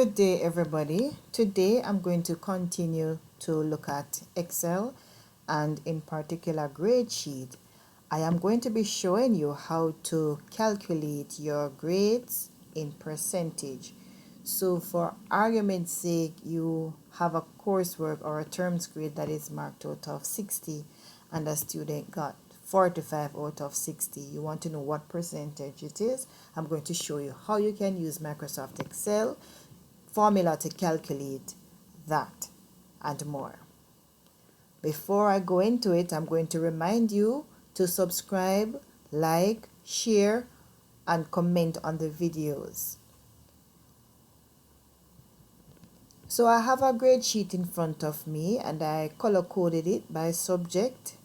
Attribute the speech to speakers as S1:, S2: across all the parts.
S1: Good day, everybody. Today I'm going to continue to look at Excel and in particular Gradesheet. I am going to be showing you how to calculate your grades in percentage. So for argument's sake, you have a coursework or a term's grade that is marked out of 60 and a student got 45 out of 60. You want to know what percentage it is. I'm going to show you how you can use Microsoft Excel formula to calculate that and more. Before I go into it, I'm going to remind you to subscribe, like, share, and comment on the videos. So I have a grade sheet in front of me and I color coded it by subject.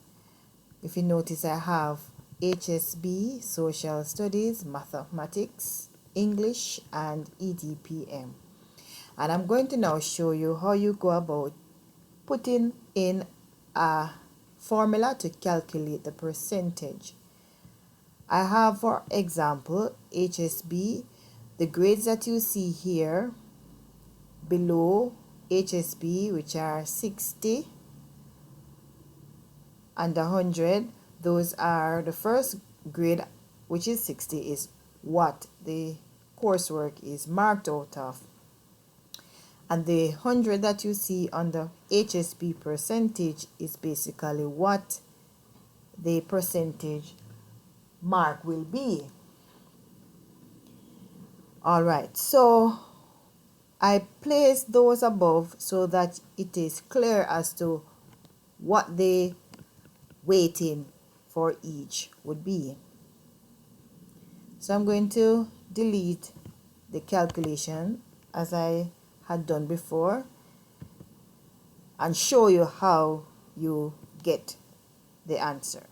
S1: If you notice, I have HSB, Social Studies, Mathematics, English, and EDPM. And I'm going to now show you how you go about putting in a formula to calculate the percentage. I have, for example, HSB. The grades that you see here below HSB, which are 60 and 100, those are the first grade, which is 60, is what the coursework is marked out of. And the 100 that you see on the HSB percentage is basically what the percentage mark will be. All right, so I place those above so that it is clear as to what the weighting for each would be. So I'm going to delete the calculation as I had done before and show you how you get the answer.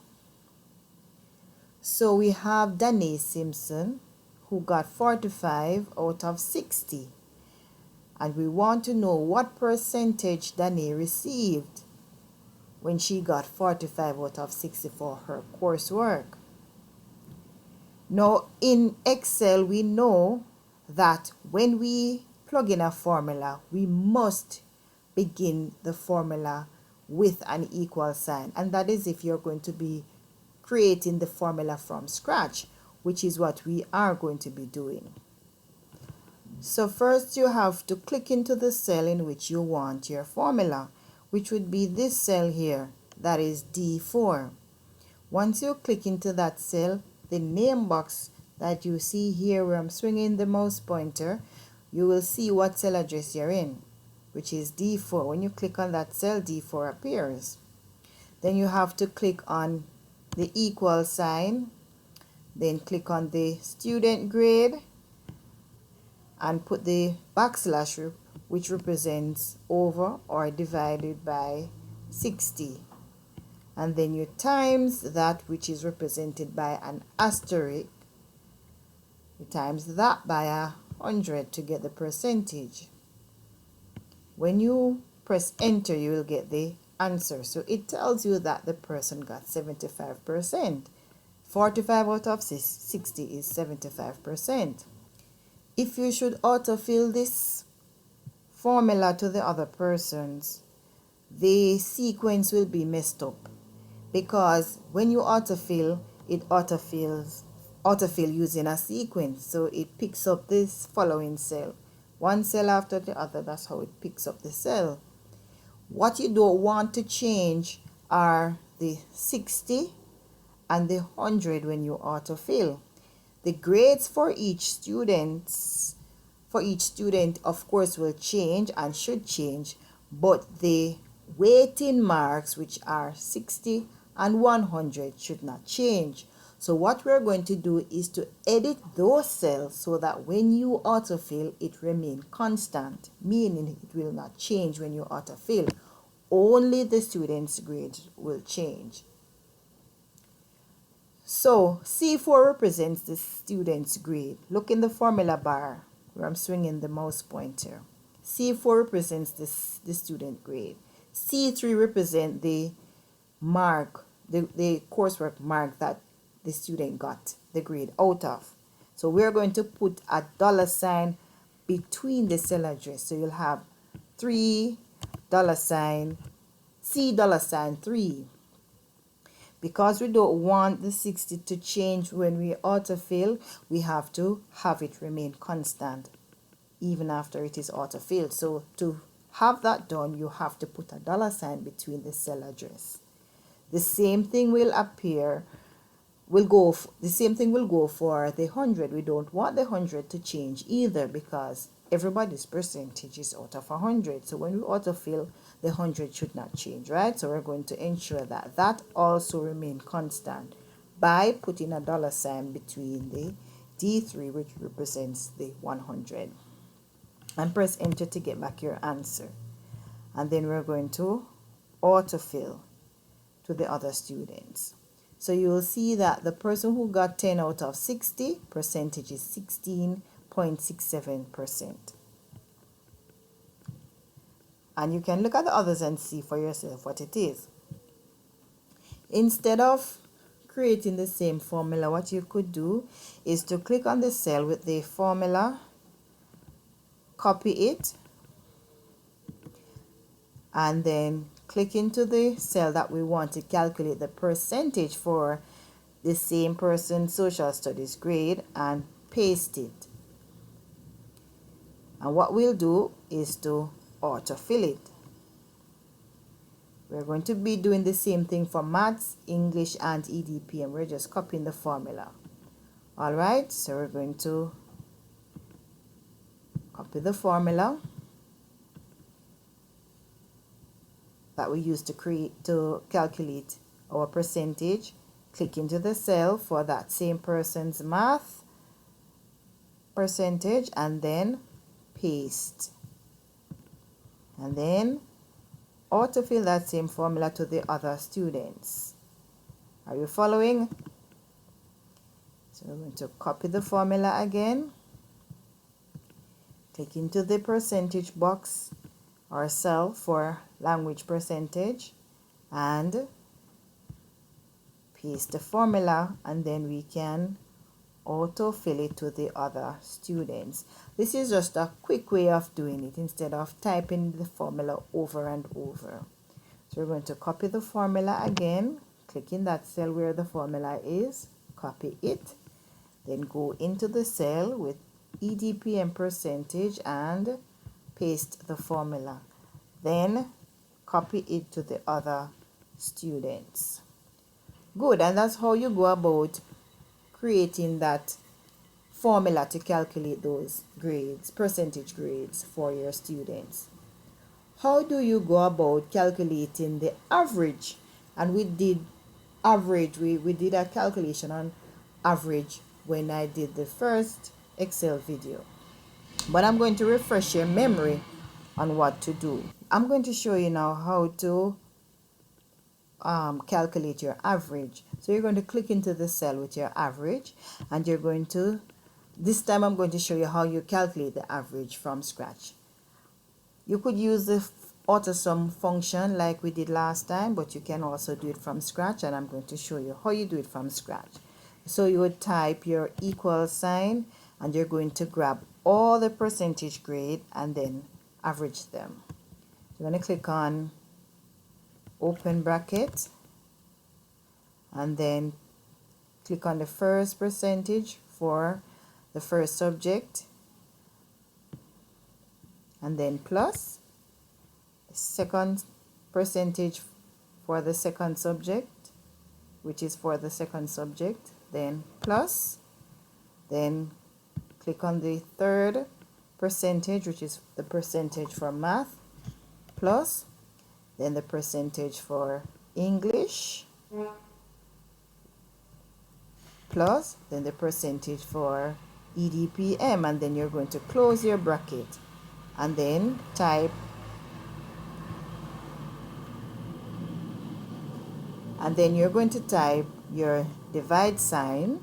S1: So we have Reid-Simpson who got 45 out of 60, and we want to know what percentage Reid received when she got 45 out of 60 for her coursework. Now in Excel we know that when we plug in a formula, we must begin the formula with an equal sign, and that is if you're going to be creating the formula from scratch, which is what we are going to be doing. So first you have to click into the cell in which you want your formula, which would be this cell here, that is D4. Once you click into that cell, the name box that you see here where I'm swinging the mouse pointer, you will see what cell address you're in, which is D4. When you click on that cell, D4 appears. Then you have to click on the equal sign, then click on the student grade and put the backslash which represents over or divided by 60. And then you times that which is represented by an asterisk. You times that by 100 to get the percentage. When you press enter, you will get the answer. So it tells you that the person got 75%. 45 out of 60 is 75%. If you should autofill this formula to the other persons, the sequence will be messed up, because when you autofill, it autofill using a sequence, so it picks up this following cell, one cell after the other. That's how it picks up the cell. What you don't want to change are the 60 and the 100 when you autofill. The grades for each student of course will change and should change, but the weighting marks, which are 60 and 100, should not change. So what we're going to do is to edit those cells so that when you autofill, it remains constant, meaning it will not change when you autofill. Only the student's grade will change. So C4 represents the student's grade. Look in the formula bar where I'm swinging the mouse pointer. C4 represents the student grade. C3 represents the mark, the coursework mark that the student got the grade out of. So we're going to put a $sign between the cell address. So you'll have $3C$3. Because we don't want the 60 to change when we autofill, we have to have it remain constant even after it is autofilled. So to have that done, you have to put a $sign between the cell address. The same thing will appear, the same thing will go for the 100. We don't want the 100 to change either because everybody's percentage is out of 100. So when we autofill, the 100 should not change, right? So we're going to ensure that that also remain constant by putting a $sign between the D3, which represents the 100. And press enter to get back your answer. And then we're going to autofill to the other students. So you will see that the person who got 10 out of 60, percentage is 16.67%. And you can look at the others and see for yourself what it is. Instead of creating the same formula, what you could do is to click on the cell with the formula, copy it, and then click into the cell that we want to calculate the percentage for the same person's social studies grade and paste it. And what we'll do is to autofill it. We're going to be doing the same thing for maths, English, and EDPM. We're just copying the formula. Alright, so we're going to copy the formula that we use to calculate our percentage. Click into the cell for that same person's math percentage and then paste. And then autofill that same formula to the other students. Are you following? So we're going to copy the formula again. Click into the percentage box or cell for language percentage and paste the formula, and then we can autofill it to the other students. This is just a quick way of doing it instead of typing the formula over and over. So we're going to copy the formula again, click in that cell where the formula is, copy it, then go into the cell with EDPM percentage and paste the formula. Then copy it to the other students. Good, and that's how you go about creating that formula to calculate those grades, percentage grades for your students. How do you go about calculating the average? And we did average, we did a calculation on average when I did the first Excel video. But I'm going to refresh your memory on what to do. I'm going to show you now how to calculate your average. So you're going to click into the cell with your average, and you're going to, this time I'm going to show you how you calculate the average from scratch. You could use the AutoSum function like we did last time, but you can also do it from scratch, and I'm going to show you how you do it from scratch. So you would type your equal sign, and you're going to grab all the percentage grade and then average them. You're going to click on open bracket and then click on the first percentage for the first subject and then plus the second percentage for the second subject, which is for the second subject, then plus, then click on the third percentage, which is the percentage for math, plus, then the percentage for English, plus, then the percentage for EDPM, and then you're going to close your bracket and then type, and then you're going to type your divide sign,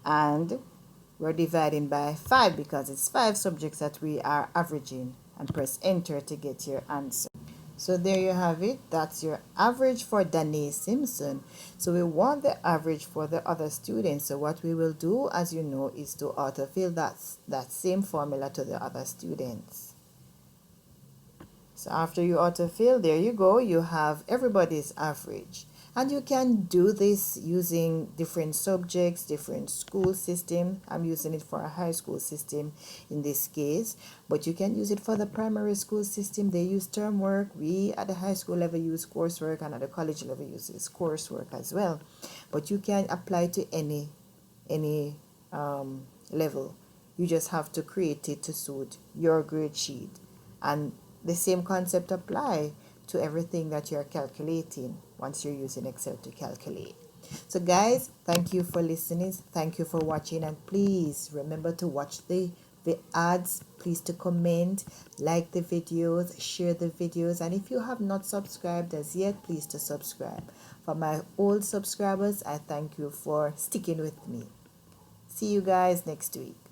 S1: and we're dividing by 5 because it's 5 subjects that we are averaging, and press enter to get your answer. So there you have it. That's your average for Reid-Simpson. So we want the average for the other students. So what we will do, as you know, is to autofill that same formula to the other students. So after you autofill, there you go, you have everybody's average. And you can do this using different subjects, different school system. I'm using it for a high school system in this case, but you can use it for the primary school system. They use term work. We at the high school level use coursework, and at the college level uses coursework as well. But you can apply to any level. You just have to create it to suit your grade sheet, and the same concept apply to everything that you're calculating once you're using Excel to calculate. So guys, thank you for listening, thank you for watching, and please remember to watch the ads, please to comment, like the videos, share the videos, and if you have not subscribed as yet, please to subscribe. For my old subscribers, I thank you for sticking with me. See you guys next week.